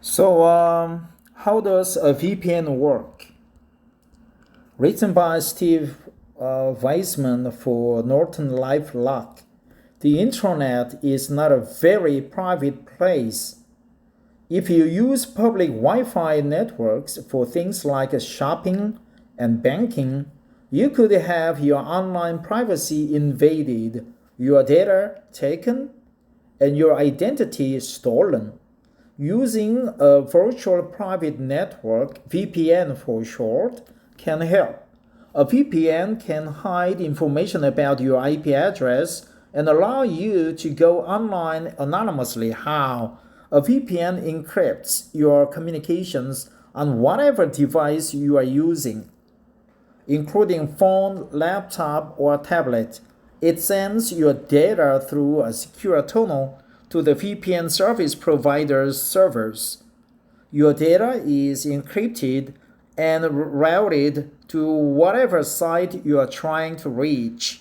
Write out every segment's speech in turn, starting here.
How does a VPN work? Written by Steve Weisman for Norton LifeLock. The internet is not a very private place. If you use public Wi-Fi networks for things like shopping and banking, you could have your online privacy invaded, your data taken, and your identity stolen. Using a virtual private network, VPN for short, can help. A VPN can hide information about your IP address and allow you to go online anonymously. How? A VPN encrypts your communications on whatever device you are using, including phone, laptop, or tablet. It sends your data through a secure tunnel to the VPN service provider's servers. Your data is encrypted and routed to whatever site you are trying to reach.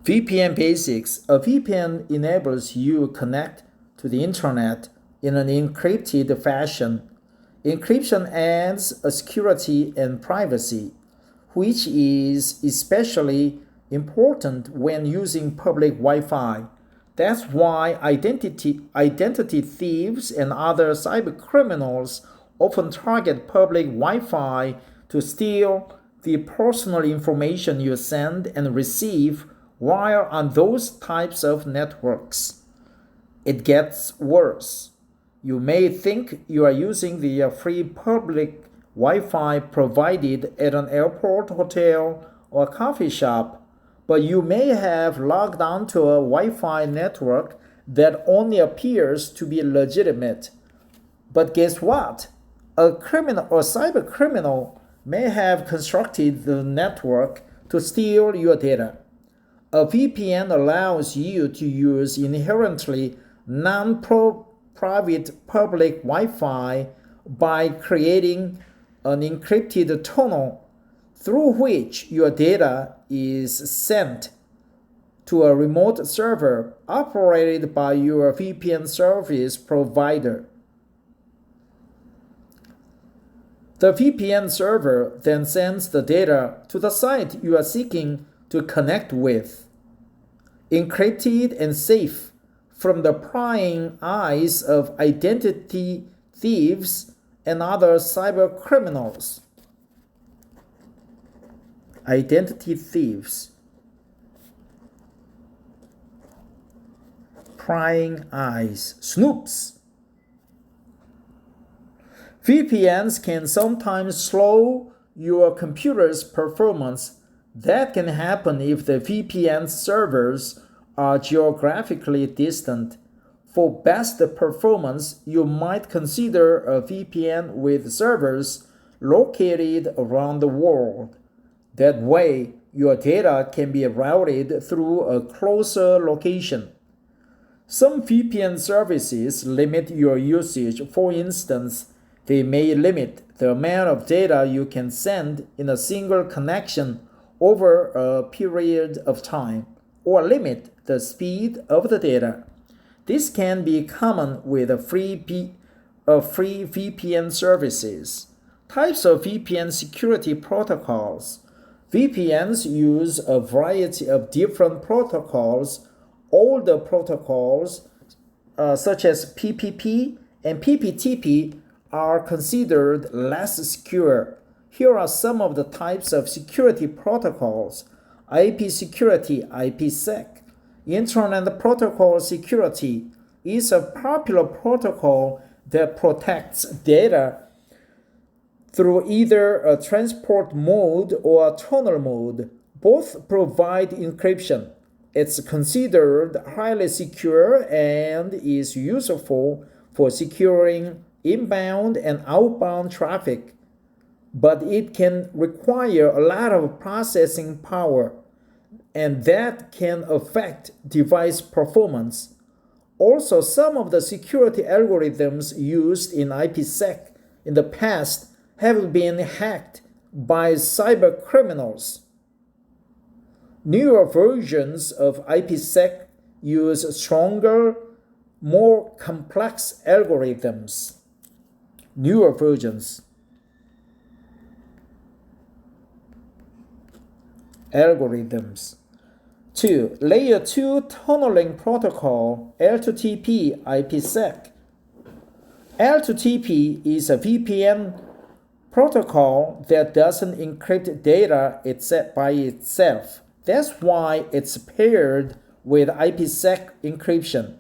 VPN Basics. A VPN enables you to connect to the internet in an encrypted fashion. Encryption adds a security and privacy, which is especially important when using public Wi-Fi. That's why identity thieves and other cybercriminals often target public Wi-Fi to steal the personal information you send and receive while on those types of networks. It gets worse. You may think you are using the free public Wi-Fi provided at an airport, hotel, or coffee shop, but you may have logged onto a Wi-Fi network that only appears to be legitimate. But guess what? A criminal or cyber criminal may have constructed the network to steal your data. A VPN allows you to use inherently non-private public Wi-Fi by creating an encrypted tunnel through which your data is sent to a remote server operated by your VPN service provider. The VPN server then sends the data to the site you are seeking to connect with, encrypted and safe from the prying eyes of identity thieves and other cyber criminals. Identity thieves. Prying eyes. Snoops. VPNs can sometimes slow your computer's performance. That can happen if the VPN servers are geographically distant. For best performance, you might consider a VPN with servers located around the world. That way, your data can be routed through a closer location. Some VPN services limit your usage. For instance, they may limit the amount of data you can send in a single connection over a period of time, or limit the speed of the data. This can be common with free VPN services. Types of VPN security protocols. VPNs use a variety of different protocols. All the protocols, such as PPP and pptp, are considered less secure. Here are some of the types of security protocols. IP security, IPsec. Internet Protocol Security is a popular protocol that protects data through either a transport mode or a tunnel mode. Both provide encryption. It's considered highly secure and is useful for securing inbound and outbound traffic, but it can require a lot of processing power, and that can affect device performance. Also, some of the security algorithms used in IPsec in the past have been hacked by cyber criminals. Newer versions of IPsec use stronger, more complex algorithms. Newer versions. Algorithms. 2. Layer 2 tunneling protocol, L2TP IPsec. L2TP is a VPN protocol that doesn't encrypt data by itself. That's why it's paired with IPsec encryption.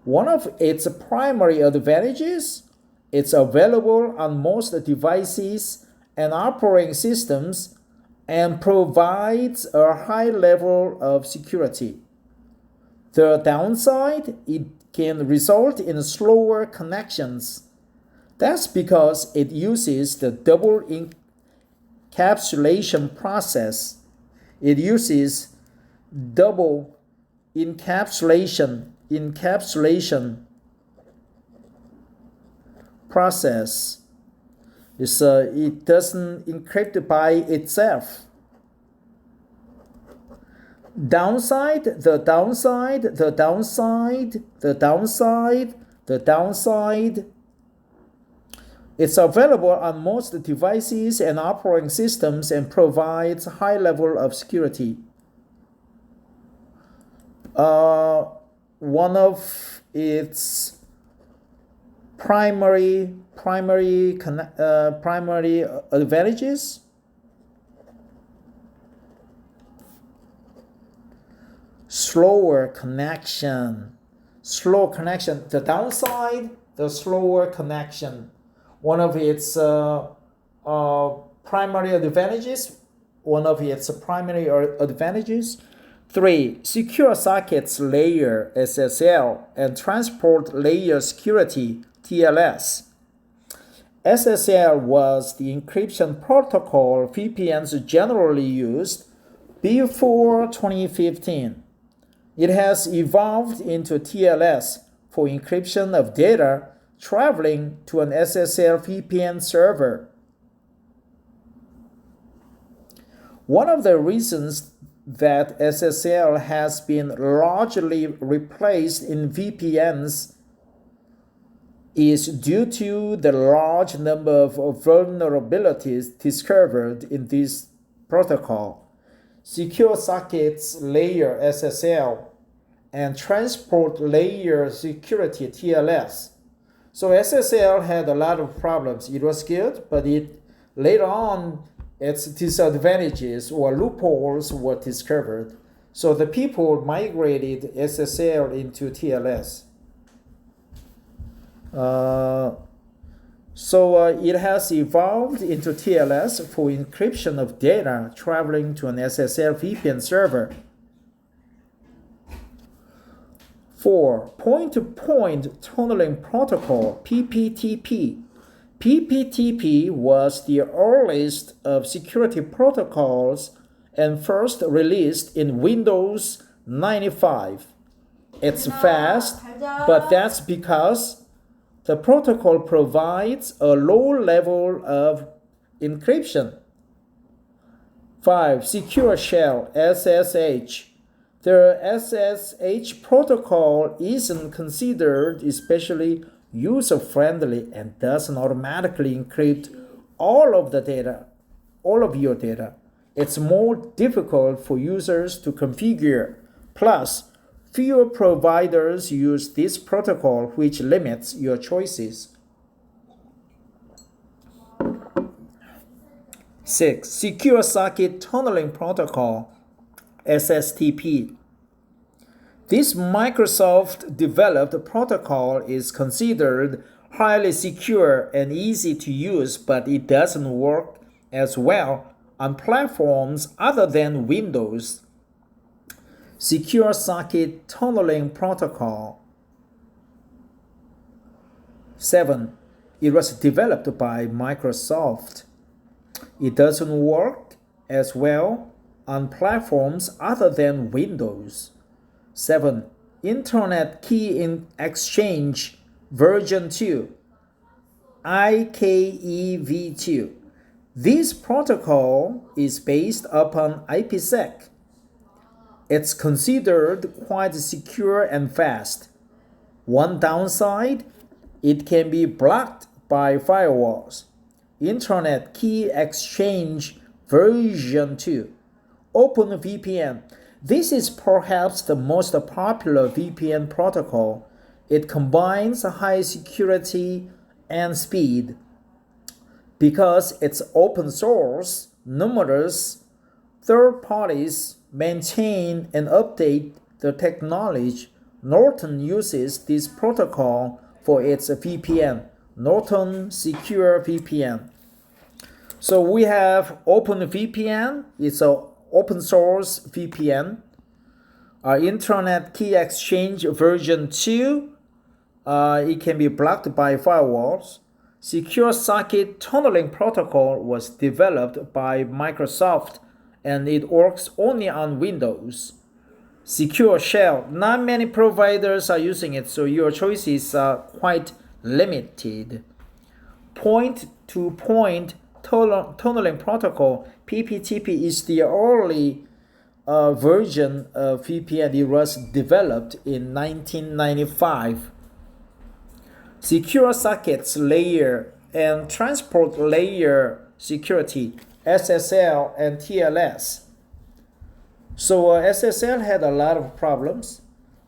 One of its primary advantages, it's available on most devices and operating systems and provides a high level of security. The downside, it can result in slower connections. That's because it uses the double encapsulation process. It uses double encapsulation process. It doesn't encrypt by itself. Downside. It's available on most devices and operating systems and provides a high level of security. One of its primary advantages, slow connection. The downside, the slower connection. One of its primary advantages. 3. Secure sockets layer SSL and transport layer security TLS. SSL was the encryption protocol VPNs generally used before 2015. It has evolved into TLS for encryption of data traveling to an SSL VPN server. One of the reasons that SSL has been largely replaced in VPNs is due to the large number of vulnerabilities discovered in this protocol. Secure sockets layer SSL and transport layer security TLS. So SSL had a lot of problems. It was good, but later on its disadvantages or loopholes were discovered. So the people migrated SSL into TLS. It has evolved into TLS for encryption of data traveling to an SSL VPN server. 4. Point-to-point tunneling protocol, pptp. pptp was the earliest of security protocols and first released in Windows 95. It's fast, but that's because the protocol provides a low level of encryption. 5. Secure shell, SSH. The SSH protocol isn't considered especially user-friendly and doesn't automatically encrypt all of your data. It's more difficult for users to configure. Plus, fewer providers use this protocol, which limits your choices. 6. Secure Socket Tunneling Protocol, SSTP. This Microsoft-developed protocol is considered highly secure and easy to use, but it doesn't work as well on platforms other than Windows. Secure Socket Tunneling Protocol. 7. It was developed by Microsoft. It doesn't work as well on platforms other than Windows. 7. Internet Key Exchange version 2, IKEv2. This protocol is based upon IPsec. It's considered quite secure and fast. One downside, it can be blocked by firewalls. Internet Key Exchange version 2. OpenVPN. This is perhaps the most popular VPN protocol. It combines high security and speed. Because it's open source, numerous third parties maintain and update the technology. Norton uses this protocol for its VPN, Norton Secure VPN. So we have OpenVPN, it's an open source VPN. Internet Key Exchange version 2, it can be blocked by firewalls. Secure Socket Tunneling Protocol was developed by Microsoft and it works only on Windows. Secure Shell, not many providers are using it, so your choices are quite limited. Point-to-point tunneling protocol, pptp, is the early version of VPN. It was developed in 1995. Secure Sockets Layer and Transport Layer Security, SSL and TLS. So SSL had a lot of problems.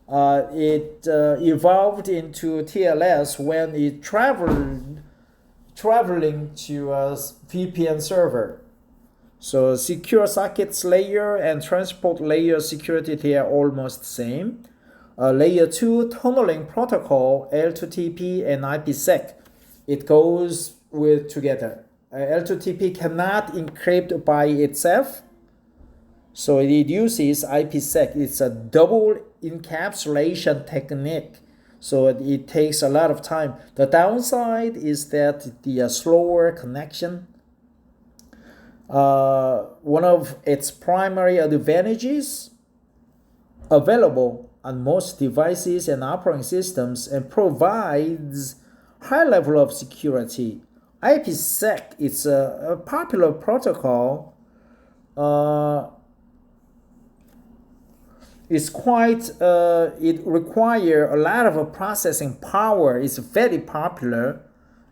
It evolved into TLS when it traveling to a VPN server. So secure sockets layer and transport layer security, they are almost the same. Layer 2 tunneling protocol, L2TP and IPsec, it goes together. L2TP cannot encrypt by itself, so it uses IPsec. It's a double encapsulation technique, so it takes a lot of time. The downside is that the slower connection. One of its primary advantages, available on most devices and operating systems and provides high level of security. IPsec is a popular protocol. It requires a lot of processing power. It's very popular.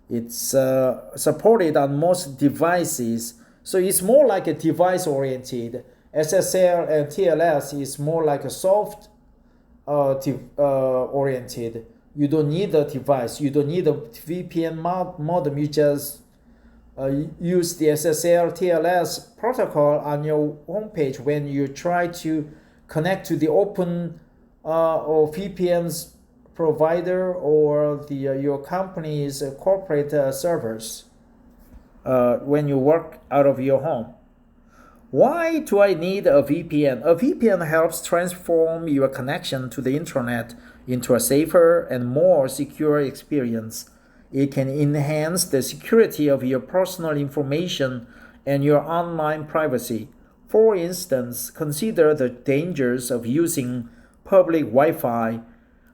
It's supported on most devices. So it's more like a device oriented. SSL and TLS is more like a soft oriented. You don't need a device. You don't need a VPN modem. You just use the SSL TLS protocol on your homepage when you try to connect to the open or VPN's provider or your company's corporate servers when you work out of your home. Why do I need a VPN? A VPN helps transform your connection to the internet into a safer and more secure experience. It can enhance the security of your personal information and your online privacy. For instance, consider the dangers of using public Wi-Fi.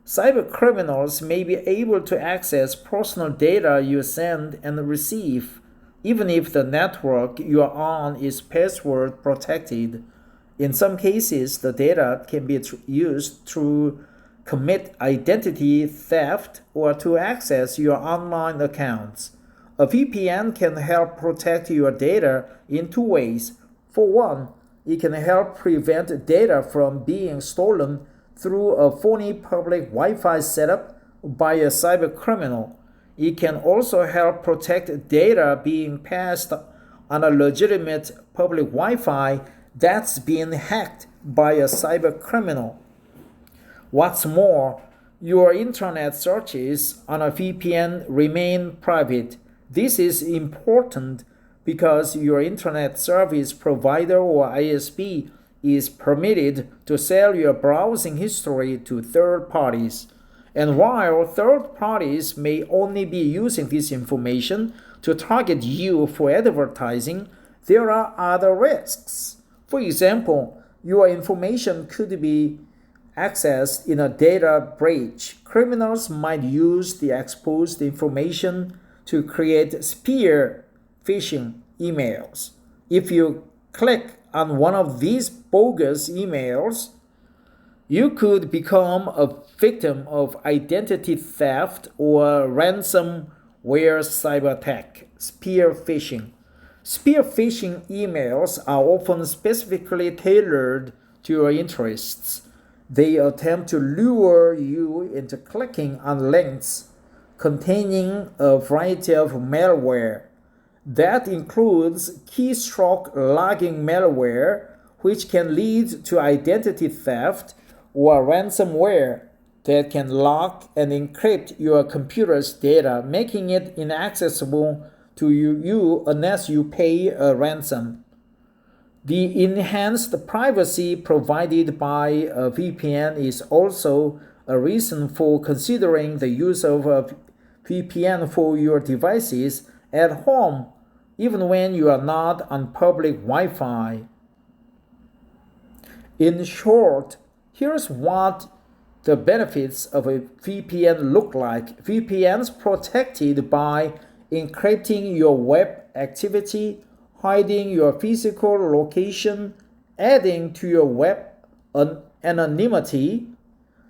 Cybercriminals may be able to access personal data you send and receive, even if the network you are on is password protected. In some cases, the data can be used to commit identity theft or to access your online accounts. A VPN can help protect your data in two ways. For one, it can help prevent data from being stolen through a phony public Wi-Fi setup by a cybercriminal. It can also help protect data being passed on a legitimate public Wi-Fi that's being hacked by a cybercriminal. What's more, your internet searches on a VPN remain private. This is important because your internet service provider or ISP is permitted to sell your browsing history to third parties. And while third parties may only be using this information to target you for advertising, there are other risks. For example, your information could be accessed in a data breach. Criminals might use the exposed information to create spear phishing emails. If you click on one of these bogus emails, You could become a victim of identity theft or ransomware cyber attack, spear phishing. Spear phishing emails are often specifically tailored to your interests. They attempt to lure you into clicking on links containing a variety of malware. That includes keystroke logging malware, which can lead to identity theft, or ransomware that can lock and encrypt your computer's data, making it inaccessible to you unless you pay a ransom. The enhanced privacy provided by a VPN is also a reason for considering the use of a VPN for your devices at home, even when you are not on public Wi-Fi. In short, here's what the benefits of a VPN look like. VPNs protected by encrypting your web activity, hiding your physical location, adding to your web anonymity,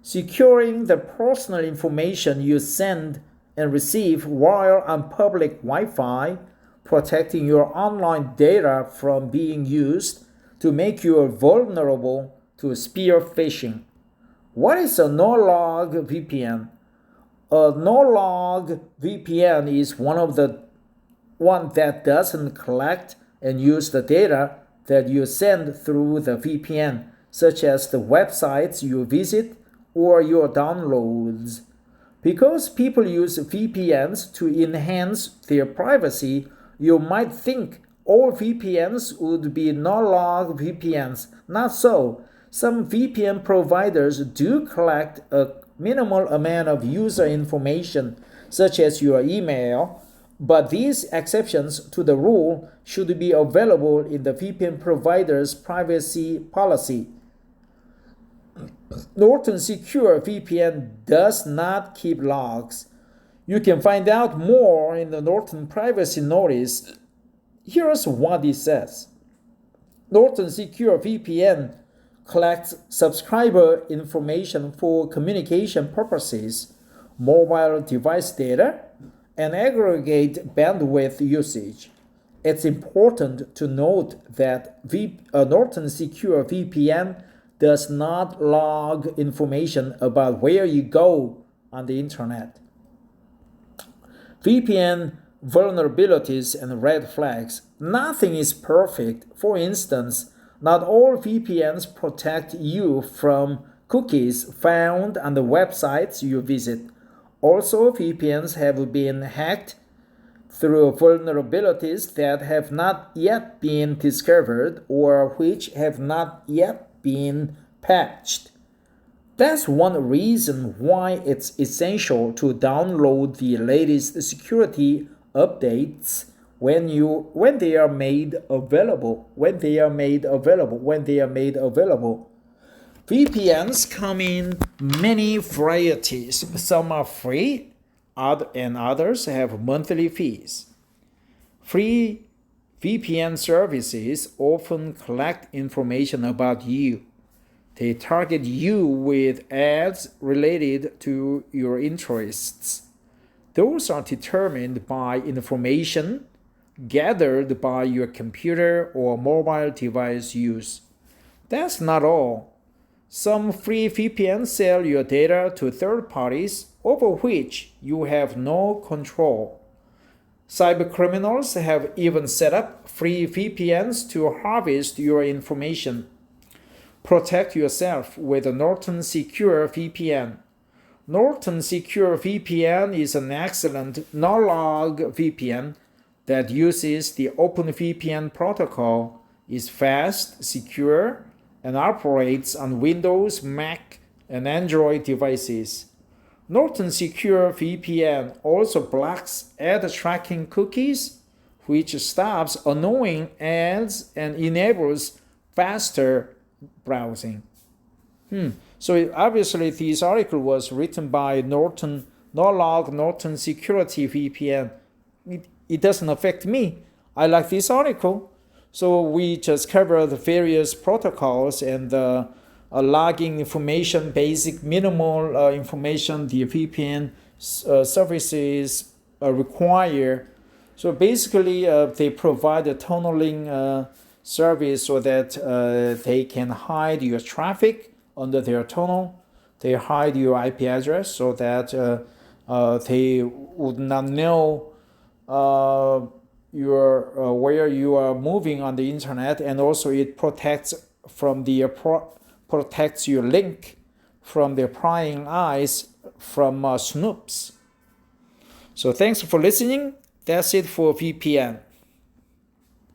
securing the personal information you send and receive while on public Wi-Fi, protecting your online data from being used to make you vulnerable to spear phishing. What is a no-log VPN? A no-log VPN is one that doesn't collect and use the data that you send through the VPN, such as the websites you visit or your downloads. Because people use VPNs to enhance their privacy, you might think all VPNs would be no-log VPNs. Not so. Some VPN providers do collect a minimal amount of user information, such as your email, but these exceptions to the rule should be available in the VPN provider's privacy policy. Norton Secure VPN does not keep logs. You can find out more in the Norton privacy notice. Here's what it says. Norton Secure VPN collects subscriber information for communication purposes, mobile device data, and aggregate bandwidth usage. It's important to note that Norton Secure VPN does not log information about where you go on the internet. VPN vulnerabilities and red flags. Nothing is perfect. For instance, not all VPNs protect you from cookies found on the websites you visit. Also, VPNs have been hacked through vulnerabilities that have not yet been discovered or which have not yet been patched. That's one reason why it's essential to download the latest security updates when they are made available. VPNs come in many varieties. Some are free, and others have monthly fees. Free VPN services often collect information about you. They target you with ads related to your interests. Those are determined by information gathered by your computer or mobile device use. That's not all. Some free VPNs sell your data to third parties over which you have no control. Cybercriminals have even set up free VPNs to harvest your information. Protect yourself with a Norton Secure VPN. Norton Secure VPN is an excellent no-log VPN that uses the OpenVPN protocol, is fast, secure, and operates on Windows, Mac, and Android devices. Norton Secure VPN also blocks ad tracking cookies, which stops annoying ads and enables faster browsing. So obviously this article was written by Norton, no-log Norton Security VPN. It doesn't affect me. I like this article. So we just cover the various protocols and logging information, basic minimal information the VPN services require. So basically, they provide a tunneling service so that they can hide your traffic under their tunnel. They hide your IP address so that they would not know where you are moving on the internet, and also it protects protects your link from the prying eyes from snoops. So thanks for listening. That's it for VPN.